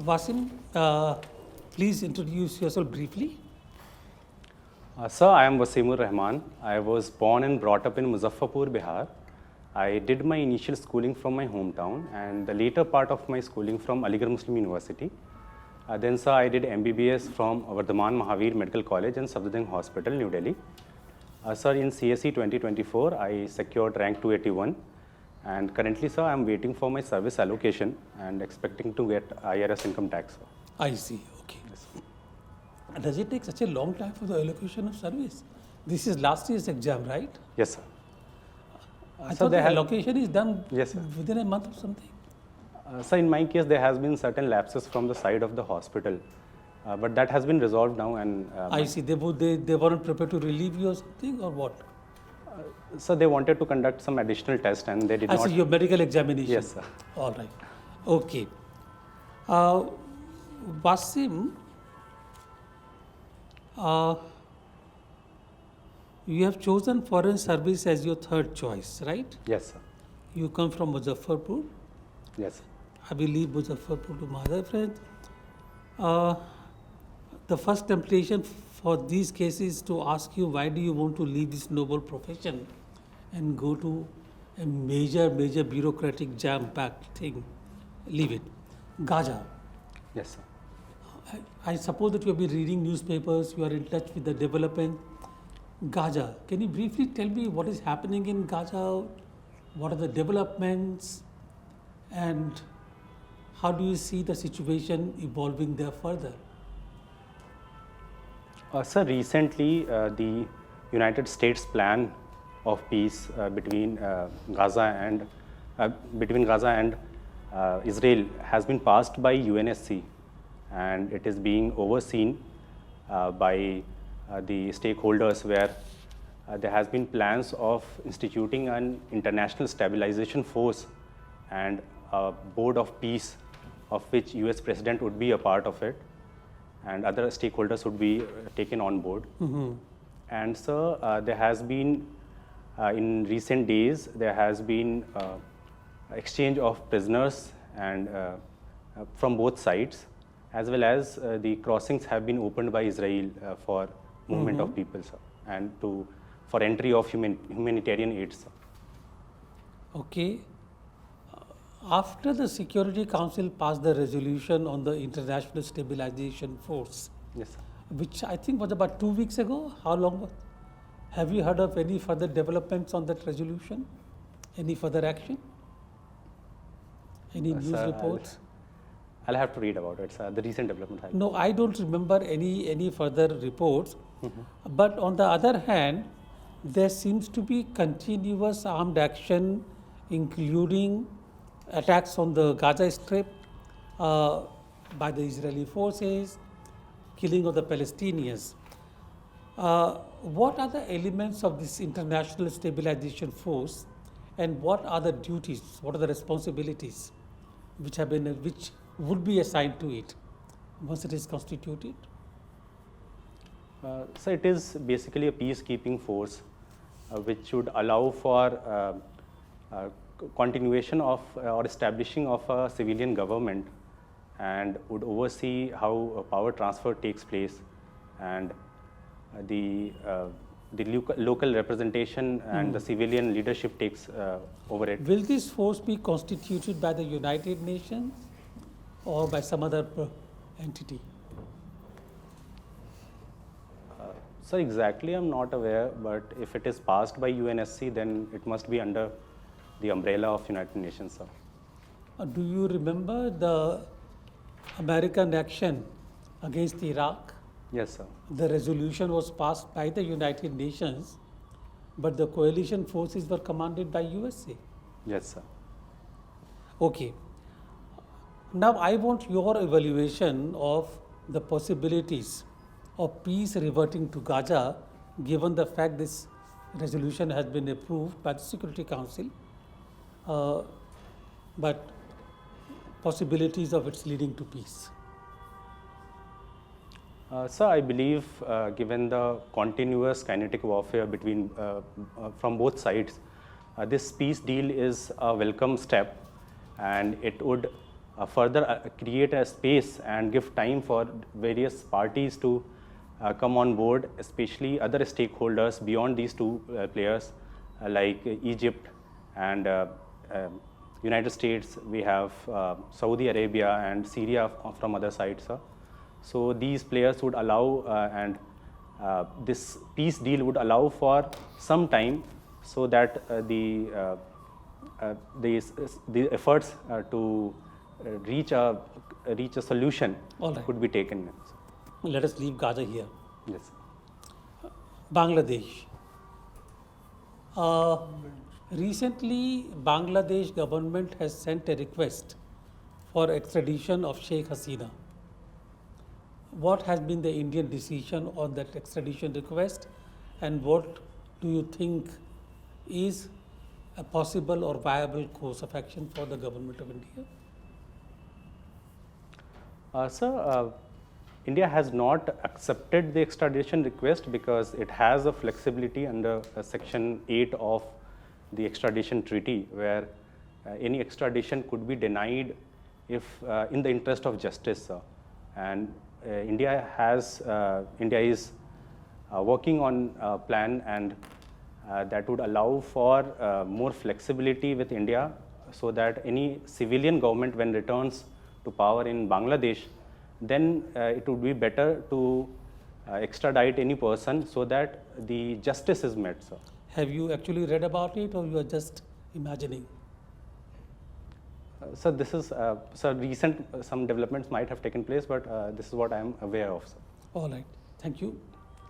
Wasim, please introduce yourself briefly. Sir, I am Wasim Ur Rahman. I was born and brought up in Muzaffarpur, Bihar. I did my initial schooling from my hometown and the later part of my schooling from Aligarh Muslim University. Then, sir, I did MBBS from Vardhaman Mahavir Medical College and Safdarjung Hospital, New Delhi. Sir, in CSE 2024, I secured rank 281. And currently, sir, I am waiting for my service allocation and expecting to get IRS income tax. Sir. I see, okay. Yes. Does it take such a long time for the allocation of service? This is last year's exam, right? Yes, sir. I thought the allocation is done within a month or something. So in my case, there has been certain lapses from the side of the hospital, but that has been resolved now. And I see. They weren't prepared to relieve you or something, or what? So they wanted to conduct some additional test, and they did not. I see your medical examination. Yes, sir. All right. Okay. Wasim, you have chosen foreign service as your third choice, right? Yes, sir. You come from Muzaffarpur. Yes. I believe Muzaffarpur to my other friend. The first temptation for these cases to ask you, why do you want to leave this noble profession and go to a major bureaucratic jam-packed thing? Leave it. Gaza. Yes, sir. I suppose that you have been reading newspapers, you are in touch with the development. Gaza, can you briefly tell me what is happening in Gaza? What are the developments? And how do you see the situation evolving there further? Sir, recently the United States plan of peace between Gaza and Israel has been passed by UNSC, and it is being overseen by the stakeholders, where there has been plans of instituting an international stabilization force and a board of peace, of which US President would be a part of it, and other stakeholders would be taken on board. Mm-hmm. And so there has been, in recent days, there has been exchange of prisoners and from both sides, as well as the crossings have been opened by Israel for movement of people, sir, and for entry of humanitarian aid, sir. Okay. After the Security Council passed the resolution on the International Stabilization Force, Yes, sir. which I think was about 2 weeks ago, how long? Have you heard of any further developments on that resolution? Any further action? Any news Sir, reports? I'll have to read about it, sir. The recent development. No, I don't remember any further reports. But on the other hand, there seems to be continuous armed action, including attacks on the Gaza Strip by the Israeli forces, killing of the Palestinians. What are the elements of this international stabilization force, and what are the duties, what are the responsibilities which would be assigned to it once it is constituted? So it is basically a peacekeeping force which should allow for continuation of or establishing of a civilian government, and would oversee how power transfer takes place, and the local representation and the civilian leadership takes over it. Will this force be constituted by the United Nations or by some other entity? So exactly I'm not aware, but if it is passed by UNSC, then it must be under the umbrella of United Nations, sir. Do you remember the American action against Iraq? Yes, sir. The resolution was passed by the United Nations, but the coalition forces were commanded by USA. Yes, sir. Okay. Now I want your evaluation of the possibilities of peace reverting to Gaza, given the fact this resolution has been approved by the Security Council, but possibilities of its leading to peace. Sir, I believe given the continuous kinetic warfare between from both sides, this peace deal is a welcome step, and it would further create a space and give time for various parties to come on board, especially other stakeholders beyond these two players like Egypt and United States. We have Saudi Arabia and Syria from other sides. So these players would allow and this peace deal would allow for some time so that the efforts to reach a solution All right. could be taken. Let us leave Gaza here. Yes. Bangladesh. Recently, Bangladesh government has sent a request for extradition of Sheikh Hasina. What has been the Indian decision on that extradition request, and what do you think is a possible or viable course of action for the government of India? Sir, India has not accepted the extradition request because it has a flexibility under Section 8 of the extradition treaty, where any extradition could be denied if in the interest of justice. And India is working on a plan and that would allow for more flexibility with India, so that any civilian government, when returns to power in Bangladesh, then it would be better to extradite any person so that the justice is met, sir. Have you actually read about it, or you are just imagining? So this is, recent some developments might have taken place, but this is what I am aware of, sir. All right. Thank you.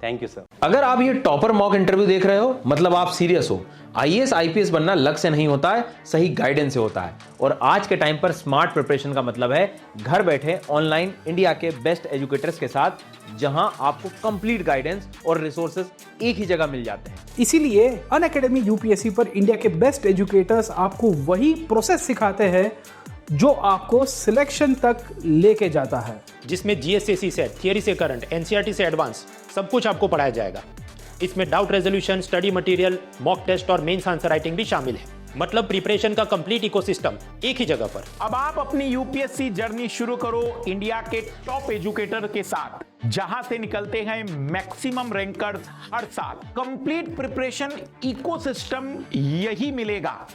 Thank you, sir. अगर आप ये topper mock interview देख रहे हो, मतलब आप serious हो। IAS IPS बनना लक से नहीं होता है, सही गाइडेंस से होता है। और आज के टाइम पर स्मार्ट प्रिपरेशन का मतलब है घर बैठे ऑनलाइन इंडिया के बेस्ट एजुकेटर्स के साथ, जहां आपको कंप्लीट गाइडेंस और रिसोर्सेज एक ही जगह मिल जाते हैं। इसीलिए अनअकैडमी यूपीएससी पर इंडिया के बेस्ट एजुकेटर्स आपको वही प्रोसेस सिखाते हैं जो आपको सिलेक्शन तक लेके जाता है, जिसमें जीएसएससी से थियरी से करंट, एनसीईआरटी से एडवांस सब कुछ आपको पढ़ाया जाएगा। इसमें doubt resolution, study material, mock test और मेंस आंसर राइटिंग भी शामिल है। मतलब प्रिपरेशन का कंप्लीट इकोसिस्टम एक ही जगह पर। अब आप अपनी यूपीएससी जर्नी शुरू करो इंडिया के टॉप एजुकेटर के साथ, जहां से निकलते हैं मैक्सिमम रैंकर्स हर साल। कंप्लीट प्रिपरेशन इकोसिस्टम यही मिलेगा,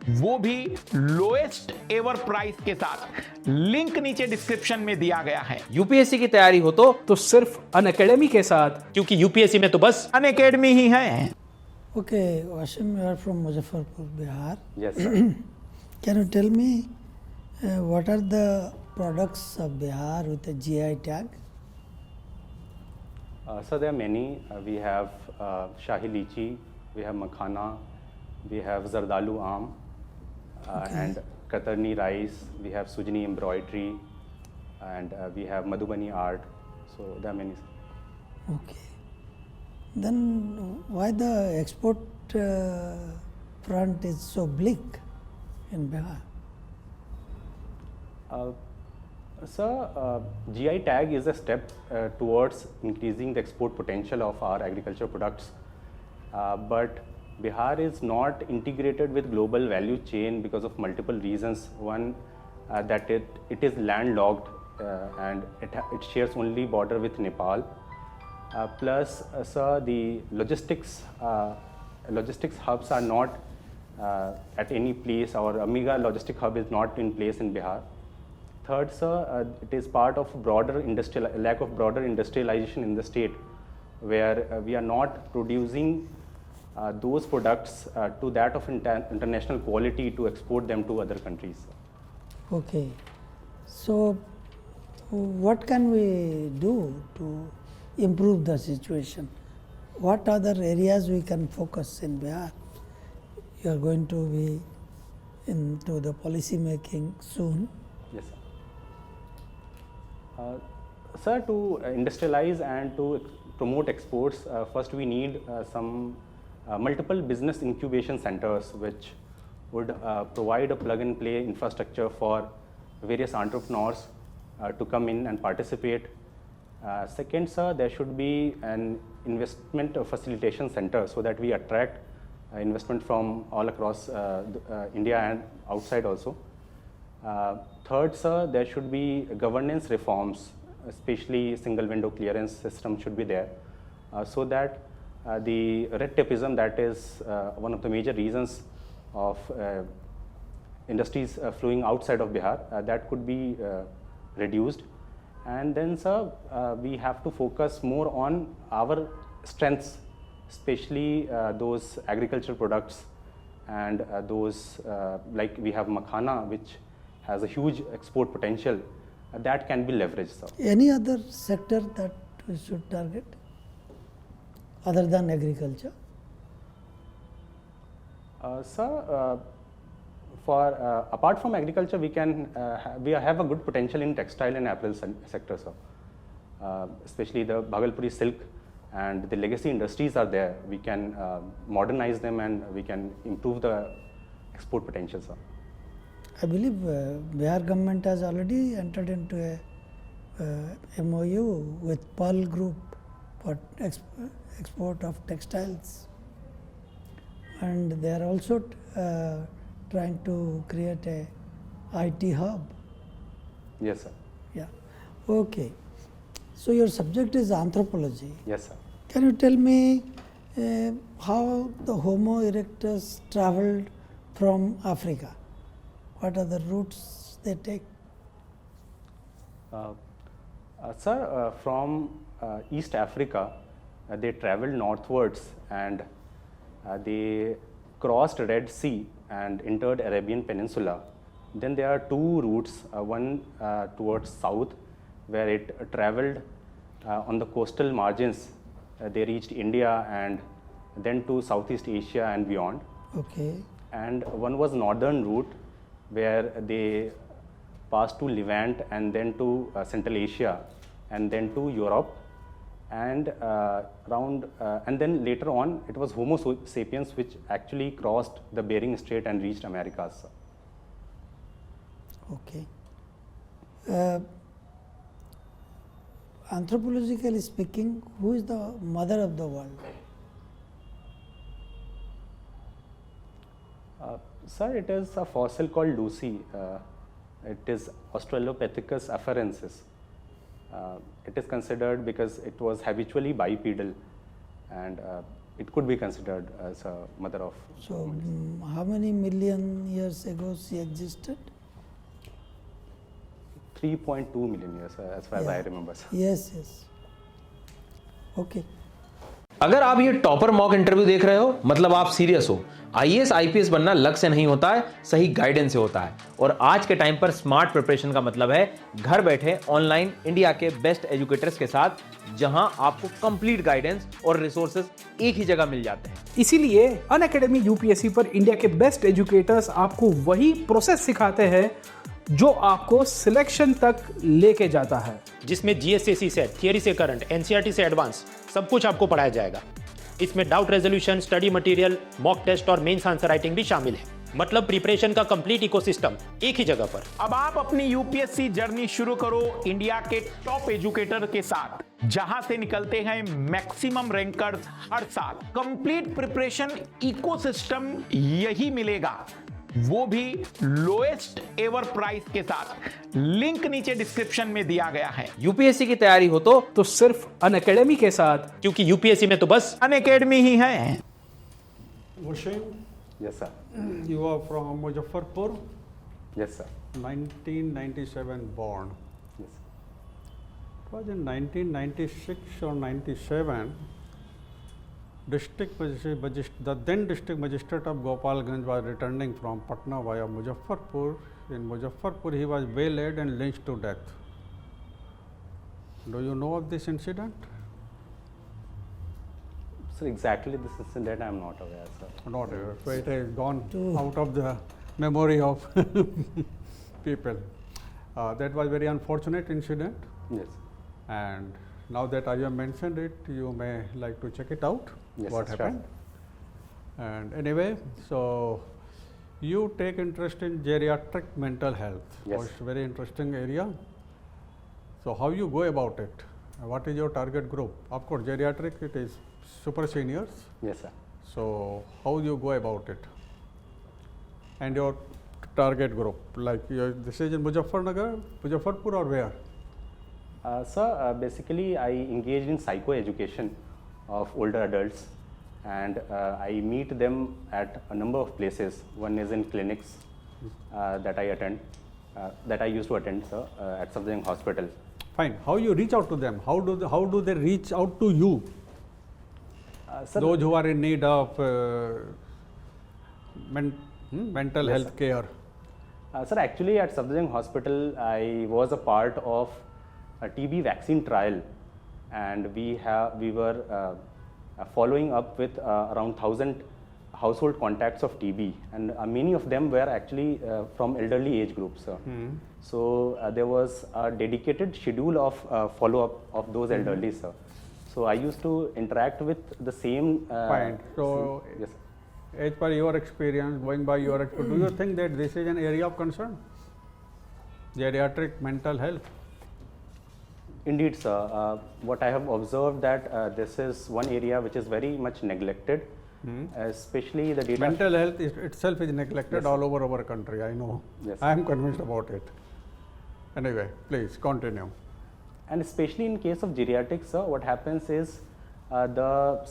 वो भी लोएस्ट एवर प्राइस के साथ। लिंक नीचे डिस्क्रिप्शन में दिया गया है। यूपीएससी की तैयारी हो तो सिर्फ अनअकैडमी के साथ, क्योंकि यूपीएससी में तो बस अनअकैडमी ही है। Okay, Wasim, you are from Muzaffarpur, Bihar. Yes, sir. Can you tell me what are the products of Bihar with a GI tag? So there are many. We have Shahi Lychee, we have Makhana, we have Zardalu Aam, and Katarni rice, we have Sujni embroidery, and we have Madhubani art. So there are many. Okay. Then why the export front is so bleak in Bihar? Sir, GI tag is a step towards increasing the export potential of our agriculture products. But Bihar is not integrated with global value chain because of multiple reasons. One, that it is landlocked and it shares only border with Nepal. Plus, sir, the logistics hubs are not at any place. Our Amiga logistic hub is not in place in Bihar. Third, sir, it is part of lack of broader industrialization in the state, where we are not producing those products to that of international quality to export them to other countries. Okay. So what can we do to improve the situation? What other areas we can focus in Bihar? You are going to be into the policy making soon. Yes, sir. Sir, to industrialize and to promote exports, first we need some multiple business incubation centers which would provide a plug-and-play infrastructure for various entrepreneurs to come in and participate. Second, sir, there should be an investment facilitation center so that we attract investment from all across India and outside also. Third, sir, there should be governance reforms, especially single window clearance system should be there, so that the red tapeism, that is one of the major reasons of industries flowing outside of Bihar, that could be reduced. And then, sir, we have to focus more on our strengths, especially those agricultural products and those like we have makhana, which has a huge export potential, that can be leveraged, sir. Any other sector that we should target other than agriculture? Sir, for apart from agriculture, we can we have a good potential in textile and apparel sector, sir. Especially the Bhagalpuri silk and the legacy industries are there. We can modernize them and we can improve the export potential, sir. I believe Bihar government has already entered into a MOU with Pearl Group for export of textiles, and they are also trying to create a IT hub. Yes, sir. Yeah. Okay. So your subject is anthropology. Yes, sir. Can you tell me how the Homo erectus traveled from Africa? What are the routes they take? Sir, from East Africa, they traveled northwards and they crossed Red Sea and entered Arabian Peninsula. Then there are two routes, one towards south, where it traveled on the coastal margins. They reached India and then to Southeast Asia and beyond. Okay. And one was northern route, where they passed to Levant and then to Central Asia and then to Europe, and and then later on it was Homo sapiens which actually crossed the Bering Strait and reached Americas. Okay. Anthropologically speaking, who is the mother of the world? Sir, it is a fossil called Lucy. It is Australopithecus afarensis. It is considered because it was habitually bipedal, and it could be considered as a mother of. So, how many million years ago she existed? 3.2 million years, as far as I remember, sir. Yes, yes. Okay. अगर आप ये topper mock interview देख रहे हो, मतलब आप serious हो। IAS IPS बनना लक से नहीं होता है, सही गाइडेंस से होता है। और आज के टाइम पर स्मार्ट प्रिपरेशन का मतलब है घर बैठे ऑनलाइन इंडिया के बेस्ट एजुकेटर्स के साथ, जहां आपको कंप्लीट गाइडेंस और रिसोर्सेज एक ही जगह मिल जाते हैं। इसीलिए अनअकैडमी यूपीएससी पर इंडिया के बेस्ट एजुकेटर्स आपको वही प्रोसेस सिखाते हैं जो आपको सिलेक्शन तक लेके जाता है, जिसमें जीएस से थियरी से करंट, एनसीईआरटी से एडवांस सब कुछ आपको पढ़ाया जाएगा। इसमें doubt resolution, study material, mock test और मेंस आंसर राइटिंग भी शामिल है। मतलब प्रिपरेशन का कंप्लीट इकोसिस्टम एक ही जगह पर। अब आप अपनी यूपीएससी जर्नी शुरू करो इंडिया के टॉप एजुकेटर के साथ, जहां से निकलते हैं मैक्सिमम रैंकर्स हर साल। कंप्लीट प्रिपरेशन इकोसिस्टम यही मिलेगा, वो भी लोएस्ट एवर प्राइस के साथ। लिंक नीचे डिस्क्रिप्शन में दिया गया है। यूपीएससी की तैयारी हो तो सिर्फ अनअकैडमी के साथ, क्योंकि यूपीएससी में तो बस अनअकैडमी ही है। Wasim, Yes, sir. you are from Muzaffarpur, Yes, sir. 1997 born. Yes. It was in 1996 or 97, the then district magistrate of Gopalganj was returning from Patna via Muzaffarpur. In Muzaffarpur, he was waylaid and lynched to death. Do you know of this incident? So exactly this incident I am not aware, sir. Not aware. So it has gone out of the memory of people. That was very unfortunate incident, Yes. and now that I have mentioned it, you may like to check it out, Yes, what sure. happened. And anyway, so you take interest in geriatric mental health. Yes. It's a very interesting area. So how you go about it? What is your target group? Of course, geriatric, it is super seniors. Yes, sir. So how you go about it? And your target group? Like this is in Muzaffarpur or where? Sir, basically I engaged in psychoeducation of older adults, and I meet them at a number of places. One is in clinics that I used to attend, sir, at Safdarjung Hospital. Fine. How you reach out to them? How do they reach out to you? Sir, Those who are in need of mental Yes, health sir. care. Sir, actually at Safdarjung Hospital, I was a part of a TB vaccine trial, and we were following up with around 1,000 household contacts of TB, and many of them were actually from elderly age groups. So there was a dedicated schedule of follow-up of those elderly, sir. So I used to interact with the same. Fine. So, yes, sir. as per your experience, going by your experience, do you think that this is an area of concern? Geriatric mental health. Indeed, sir. What I have observed that this is one area which is very much neglected, especially the data. Mental health itself is neglected Yes, all over our country. I know. Yes. I am convinced about it. Anyway, please continue. And especially in case of geriatrics, sir, what happens is the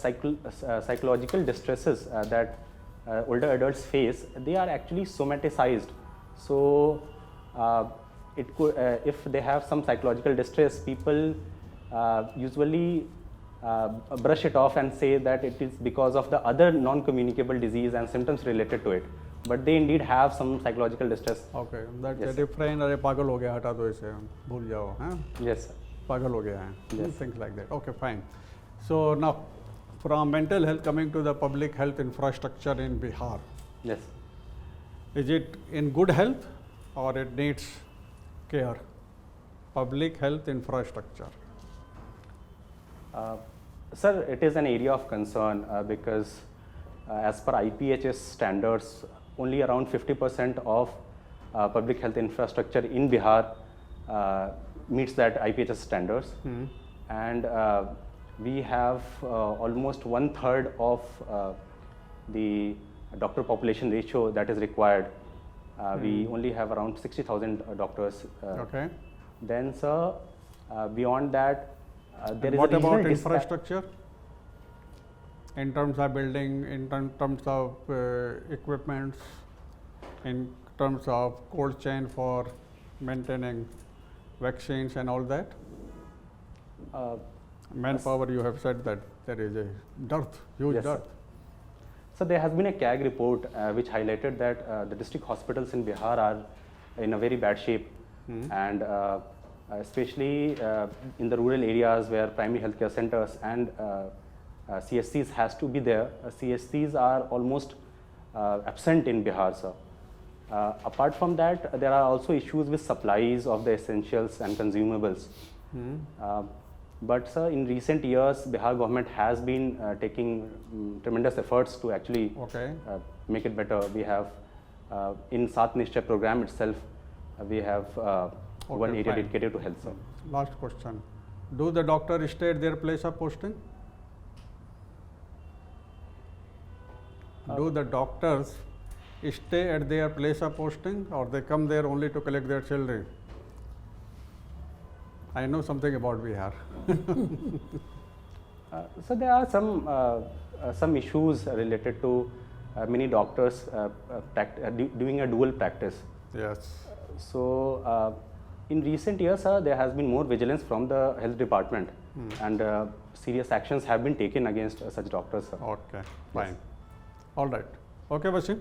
psychological distresses that older adults face, they are actually somaticized. So it could, if they have some psychological distress, people usually brush it off and say that it is because of the other non-communicable disease and symptoms related to it. But they indeed have some psychological distress. Okay, that Yes, refrain, अरे पागल हो गया, हटा दो इसे, भूल जाओ, हाँ? Yes, sir. पागल हो गया है. Yes. Things like that. Okay, fine. So now, from mental health coming to the public health infrastructure in Bihar, Yes. is it in good health or it needs care? Public health infrastructure. Sir, it is an area of concern because as per IPHS standards, only around 50% of public health infrastructure in Bihar meets that IPHS standards. And we have almost 1/3 of the doctor population ratio that is required. We only have around 60,000 doctors. Okay. Then, sir, beyond that, there And is what a about regional infrastructure? In terms of building, in terms of equipments, in terms of cold chain for maintaining vaccines and all that? Manpower, you have said that there is a dearth, huge Yes, sir. dearth. So there has been a CAG report which highlighted that the district hospitals in Bihar are in a very bad shape, and especially in the rural areas where primary healthcare centers and CSCs has to be there. CSCs are almost absent in Bihar, sir. Apart from that, there are also issues with supplies of the essentials and consumables. But sir, in recent years, Bihar government has been taking tremendous efforts to actually Okay. make it better. We have in Sat Nishchay program itself, we have one area fine. dedicated to health, sir. Last question. Do the doctor stay at their place of posting? Do the doctors stay at their place of posting, or they come there only to collect their children? I know something about Bihar. So there are some issues related to many doctors doing a dual practice. Yes. So in recent years, there has been more vigilance from the health department, and serious actions have been taken against such doctors, sir. Okay. Fine. All right. Okay, Wasim.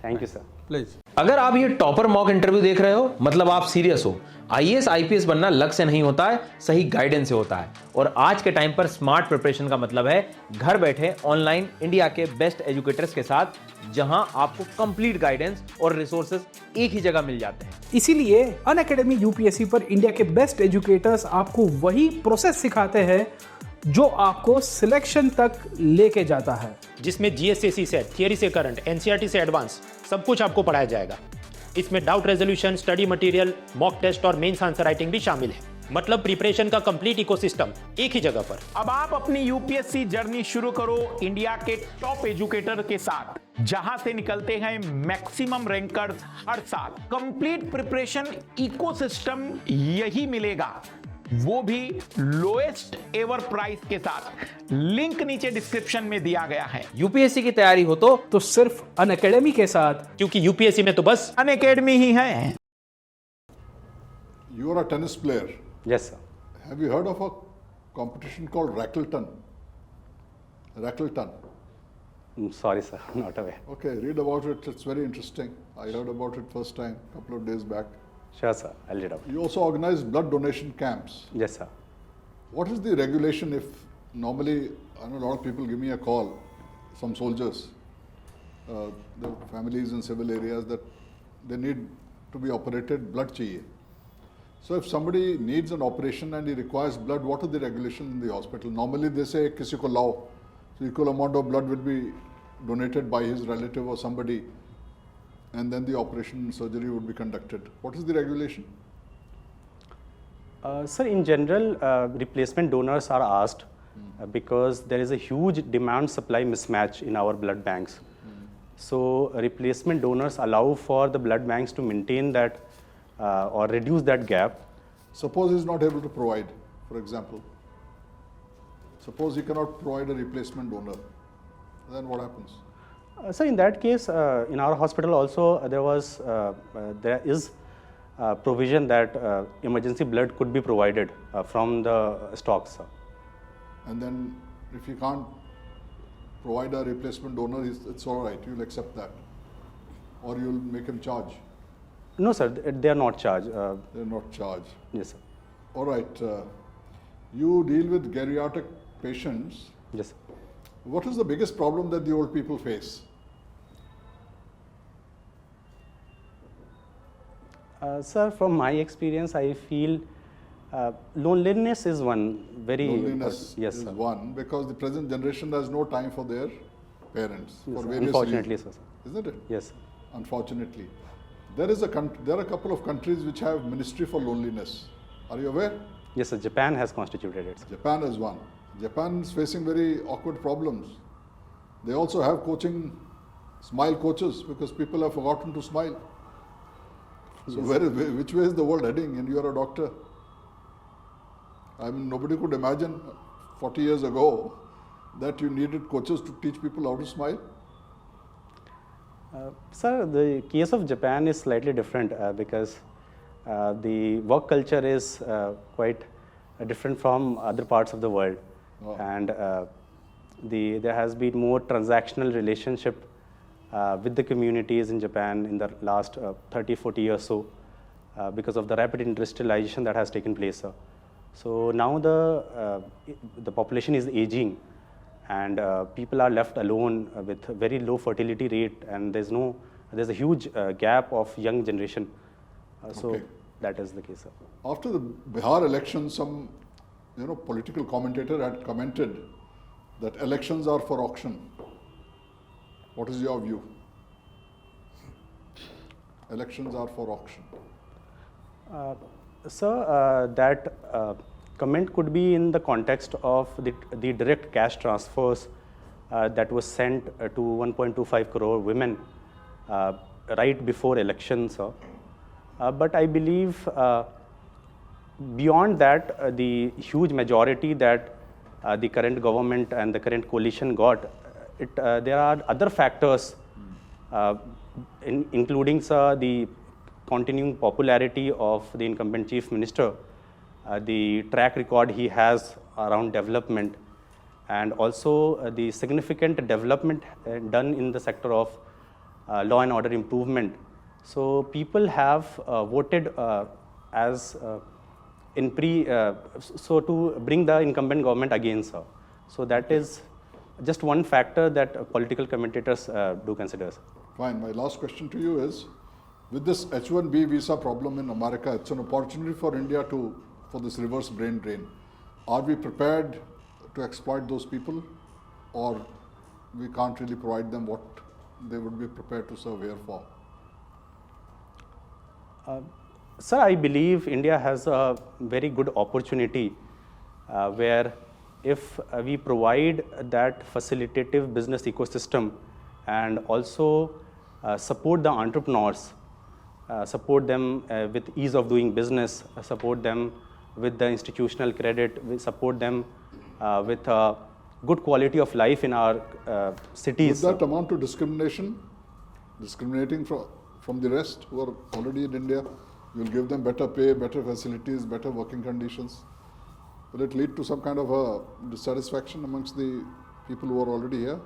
Thank you, sir. Please. अगर आप ये topper mock interview देख रहे हो, मतलब आप serious हो। IAS IPS बनना लक से नहीं होता है, सही गाइडेंस से होता है। और आज के टाइम पर स्मार्ट प्रिपरेशन का मतलब है घर बैठे ऑनलाइन इंडिया के बेस्ट एजुकेटर्स के साथ, जहां आपको कंप्लीट गाइडेंस और रिसोर्सेज एक ही जगह मिल जाते हैं। इसीलिए अनअकैडमी यूपीएससी पर इंडिया के बेस्ट एजुकेटर्स आपको वही प्रोसेस सिखाते हैं जो आपको सिलेक्शन तक लेके जाता है, जिसमें जीएस से थियरी से करंट, एनसीईआरटी से एडवांस सब कुछ आपको पढ़ाया जाएगा। इसमें doubt resolution, study material, mock test और मेंस आंसर राइटिंग भी शामिल है। मतलब प्रिपरेशन का कंप्लीट इकोसिस्टम एक ही जगह पर। अब आप अपनी यूपीएससी जर्नी शुरू करो इंडिया के टॉप एजुकेटर के साथ, जहां से निकलते हैं मैक्सिमम रैंकर्स हर साल। कंप्लीट प्रिपरेशन इकोसिस्टम यही मिलेगा, वो भी लोएस्ट एवर प्राइस के साथ। लिंक नीचे डिस्क्रिप्शन में दिया गया है। यूपीएससी की तैयारी हो तो सिर्फ अनअकैडमी के साथ, क्योंकि यूपीएससी में तो बस अनअकैडमी ही है। You are a tennis player. Yes, sir. Have you heard of a competition called Rackleton? Rackleton. Sorry, sir, not aware. Okay, read about it. It's very interesting. I heard about it first time a couple of days back. Sure, sir, I'll read out. You also organize blood donation camps. Yes, sir. What is the regulation if normally, I know a lot of people give me a call, some soldiers, the families in civil areas, that they need to be operated, blood chahiye. So if somebody needs an operation and he requires blood, what are the regulations in the hospital? Normally they say kisi ko lao, so equal amount of blood will be donated by his relative or somebody, and then the operation surgery would be conducted. What is the regulation? Sir, in general, replacement donors are asked because there is a huge demand-supply mismatch in our blood banks. So replacement donors allow for the blood banks to maintain that or reduce that gap. Suppose he is not able to provide, for example. Suppose he cannot provide a replacement donor, then what happens? So in that case, in our hospital also there is provision that emergency blood could be provided from the stocks. And then if he can't provide a replacement donor, it's all right, you'll accept that. Or you'll make him charge. No, sir, they are not charged. They're not charged. Yes, sir. All right. You deal with geriatric patients. Yes, sir. What is the biggest problem that the old people face? Sir, from my experience, I feel loneliness is one very Loneliness yes, is sir. one, because the present generation has no time for their parents Yes, for sir. various Unfortunately, reasons. sir. Isn't it? Yes, sir. Unfortunately. There are a couple of countries which have ministry for loneliness. Are you aware? Yes, sir. Japan has constituted it. Sir. Japan is one. Japan is facing very awkward problems. They also have coaching, smile coaches, because people have forgotten to smile. So which way is the world heading? And you are a doctor. I mean, nobody could imagine 40 years ago that you needed coaches to teach people how to smile. Sir, the case of Japan is slightly different because the work culture is quite different from other parts of the world. Oh. And there has been more transactional relationship with the communities in Japan in the last 30-40 years or so because of the rapid industrialization that has taken place. So now the population is aging and people are left alone with very low fertility rate, and there's a huge gap of young generation. So Okay. that is the case, sir. After the Bihar election, some political commentator had commented that elections are for auction. What is your view? Elections are for auction. Sir, that comment could be in the context of the direct cash transfers that was sent to 1.25 crore women right before elections, sir. But I believe beyond that, the huge majority that the current government and the current coalition got, there are other factors, including, sir, the continuing popularity of the incumbent chief minister, the track record he has around development, and also the significant development done in the sector of law and order improvement. So people have voted as so to bring the incumbent government against her. So that is just one factor that political commentators do consider. Fine. My last question to you is, with this H-1B visa problem in America, it's an opportunity for India for this reverse brain drain. Are we prepared to exploit those people, or we can't really provide them what they would be prepared to serve here for? Sir, I believe India has a very good opportunity where if we provide that facilitative business ecosystem and also support the entrepreneurs, support them with ease of doing business, support them with the institutional credit, we support them with good quality of life in our cities. Would that amount to discrimination? Discriminating from the rest who are already in India? You will give them better pay, better facilities, better working conditions. Will it lead to some kind of a dissatisfaction amongst the people who are already here?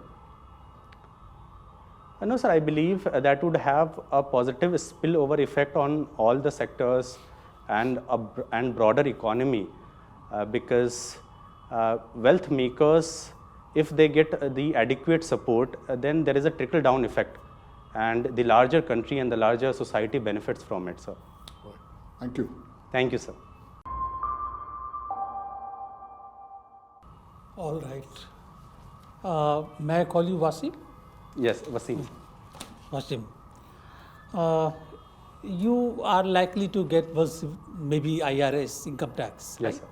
No, sir, I believe that would have a positive spillover effect on all the sectors and broader economy because wealth makers, if they get the adequate support, then there is a trickle-down effect and the larger country and the larger society benefits from it, sir. Right. Thank you. Thank you, sir. All right. May I call you Wasim? Yes, Wasim. Wasim. You are likely to get maybe IRS, income tax, Yes, right?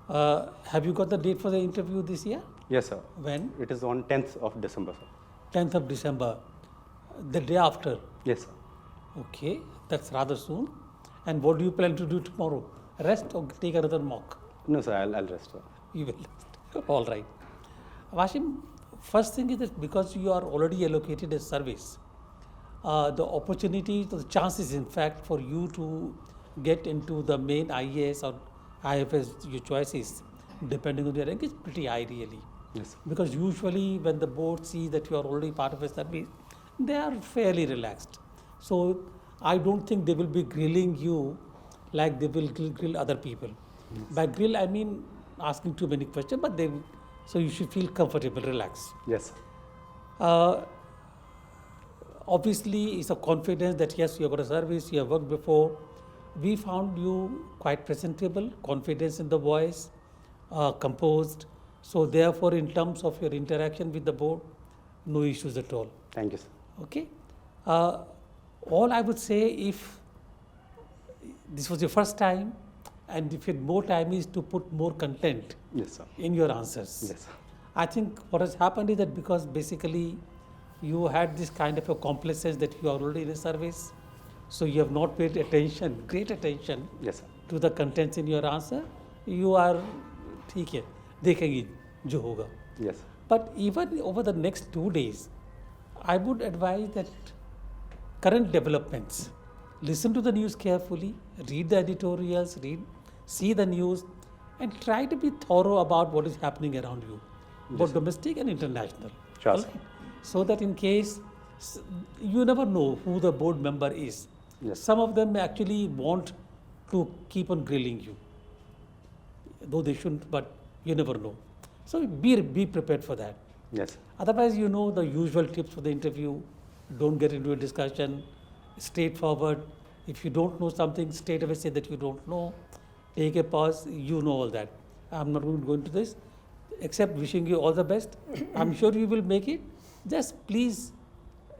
sir. Have you got the date for the interview this year? Yes, sir. When? It is on 10th of December, sir. 10th of December, the day after. Yes, sir. Okay, that's rather soon. And what do you plan to do tomorrow? Rest or take another mock? No, sir, I'll rest, sir. You will rest. All right. Wasim, first thing is that because you are already allocated a service, the opportunity, the chances in fact for you to get into the main IAS or IFS, your choices, depending on your rank, is pretty high really. Yes, sir. Because usually when the board sees that you are already part of a service, they are fairly relaxed. So I don't think they will be grilling you like they will grill other people. Yes. By grill, I mean asking too many questions, but so you should feel comfortable, relaxed. Yes, sir. Obviously, it's a confidence that yes, you have got a service, you have worked before. We found you quite presentable, confidence in the voice, composed. So therefore, in terms of your interaction with the board, no issues at all. Thank you, sir. Okay. All I would say, if this was your first time, and if you had more time, is to put more content Yes, sir. in your answers. Yes, sir. I think what has happened is that because basically you had this kind of a complacence that you are already in a service, so you have not paid attention, great attention Yes, sir. to the contents in your answer. You are, ठीक है, देखेंगे जो होगा. Yes, sir. But even over the next 2 days, I would advise that current developments, listen to the news carefully, read the editorials, see the news, and try to be thorough about what is happening around you, both domestic and international. Sure, All sir. right? So that in case, you never know who the board member is. Yes. Some of them actually want to keep on grilling you, though they shouldn't, but you never know. So be prepared for that. Yes, sir. Otherwise, you know the usual tips for the interview. Don't get into a discussion. Straightforward. If you don't know something, straight away say that you don't know. Take a pause. You know all that. I'm not going to go into this, except wishing you all the best. I'm sure you will make it. Just please,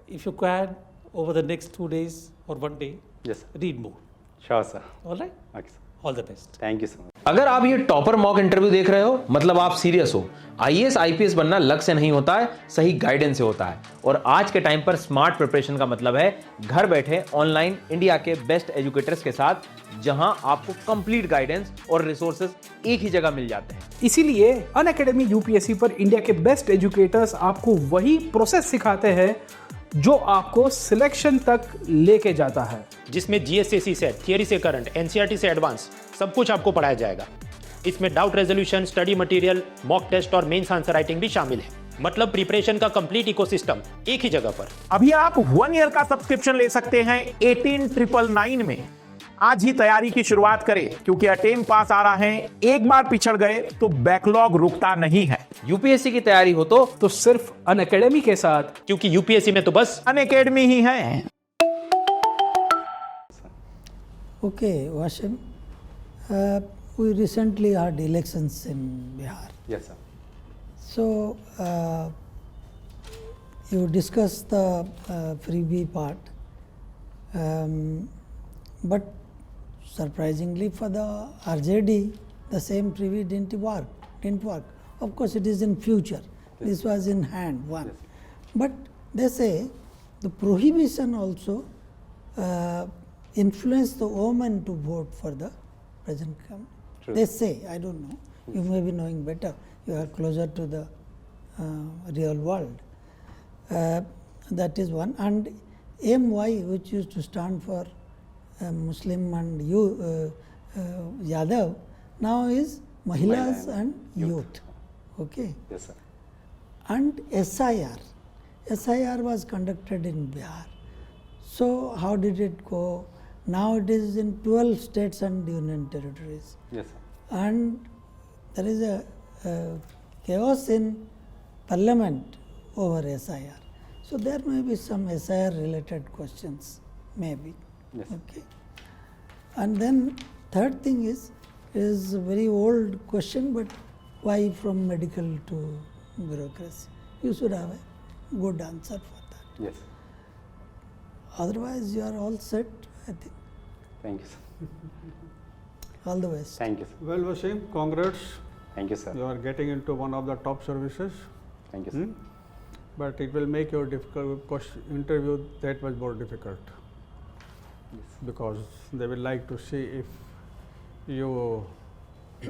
if you can, over the next 2 days or 1 day, Yes, sir. read more. Sure, sir. All right? Okay, sir. All the best. Thank you so much. अगर आप ये topper mock interview देख रहे हो, मतलब आप serious हो। IAS IPS बनना लक से नहीं होता है, सही गाइडेंस से होता है। और आज के टाइम पर स्मार्ट प्रिपरेशन का मतलब है घर बैठे ऑनलाइन इंडिया के बेस्ट एजुकेटर्स के साथ, जहां आपको कंप्लीट गाइडेंस और रिसोर्सेज एक ही जगह मिल जाते हैं। इसीलिए अनअकैडमी यूपीएससी पर इंडिया के बेस्ट एजुकेटर्स आपको वही प्रोसेस सिखाते हैं जो आपको सिलेक्शन तक लेके जाता है, जिसमें जीएस से सेट, थियरी से करंट, एनसीईआरटी से एडवांस सब कुछ आपको पढ़ाया जाएगा। इसमें doubt resolution, study material, mock test और मेंस आंसर राइटिंग भी शामिल है। मतलब प्रिपरेशन का कंप्लीट इकोसिस्टम एक ही जगह पर। अभी आप 1 ईयर का सब्सक्रिप्शन ले सकते हैं 18,999 में। आज ही तैयारी की शुरुआत करें, क्योंकि अटेम्प्ट पास आ रहा है। एक बार पिछड़ गए तो बैकलॉग रुकता नहीं है। यूपीएससी की तैयारी हो तो सिर्फ अनअकैडमी के साथ, क्योंकि यूपीएससी में तो बस अनअकैडमी ही है। Okay, Wasim, we recently had elections in Bihar. Yes, sir. So, you discussed the freebie part, but surprisingly for the RJD, the same privy didn't work. Of course, it is in future. This was in hand, one. But they say the prohibition also influenced the women to vote for the present government. They say, I don't know. You may be knowing better. You are closer to the real world. That is one. And MY, which used to stand for Muslim and Yadav, now is Mahilas and Youth. Okay. Yes, sir. And SIR. SIR was conducted in Bihar. So how did it go? Now it is in 12 states and union territories. Yes, sir. And there is a chaos in parliament over SIR. So there may be some SIR related questions, maybe. Yes. Okay. And then third thing is a very old question, but why from medical to bureaucracy? You should have a good answer for that. Yes. Otherwise, you are all set, I think. Thank you, sir. All the best. Thank you, sir. Well, Wasim, congrats. Thank you, sir. You are getting into one of the top services. Thank you, sir. But it will make your interview that much more difficult. Because they will like to see if you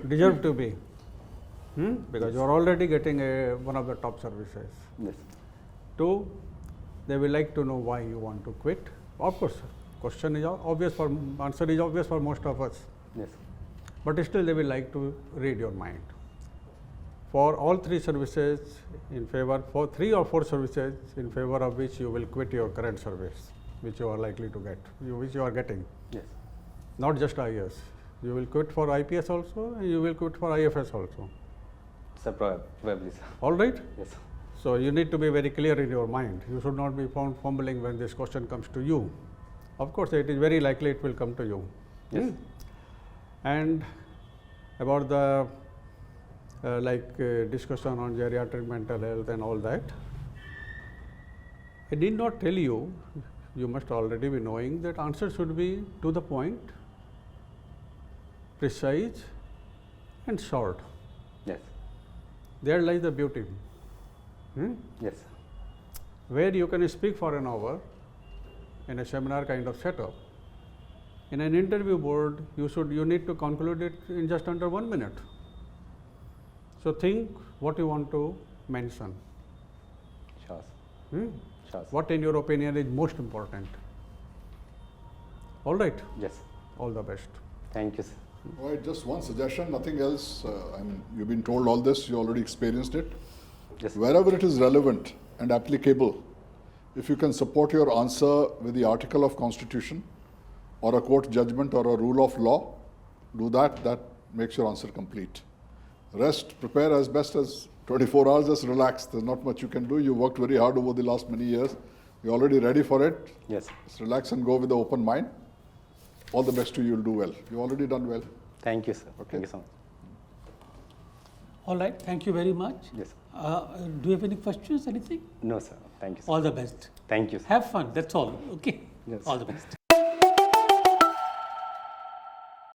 deserve to be. Because you are already getting one of the top services. Yes. 2, they will like to know why you want to quit. Of course, question is obvious for, answer is obvious for most of us. Yes. But still they will like to read your mind. For all 3 services in favor, for 3 or 4 services in favor of which you will quit your current service, which you are likely to get, which you are getting. Yes. Not just IAS. You will quit for IPS also, and you will quit for IFS also. Sir, probably, sir. All right? Yes, sir. So you need to be very clear in your mind. You should not be found fumbling when this question comes to you. Of course, it is very likely it will come to you. Yes. And about the discussion on geriatric mental health and all that, I did not tell you, you must already be knowing that answer should be to the point, precise and short. Yes. There lies the beauty. Yes, sir. Where you can speak for an hour in a seminar kind of setup, in an interview board you need to conclude it in just under 1 minute. So think what you want to mention. Sure, sir. Sure, sir. What in your opinion is most important? All right. Yes. All the best. Thank you, sir. All right, just one suggestion, nothing else. I mean, you've been told all this, you already experienced it. Yes, sir. Wherever it is relevant and applicable, if you can support your answer with the article of Constitution or a court judgment or a rule of law, do that. That makes your answer complete. Rest, prepare as best as 24 hours, just relax. There's not much you can do. You worked very hard over the last many years. You're already ready for it. Yes. Just relax and go with an open mind. All the best to you, you'll do well. You've already done well. Thank you, sir. Okay. Thank you so much. All right, thank you very much. Yes, sir. Do you have any questions, anything? No, sir. Thank you, sir. All the best. Thank you, sir. Have fun, that's all. Okay? Yes. All the best.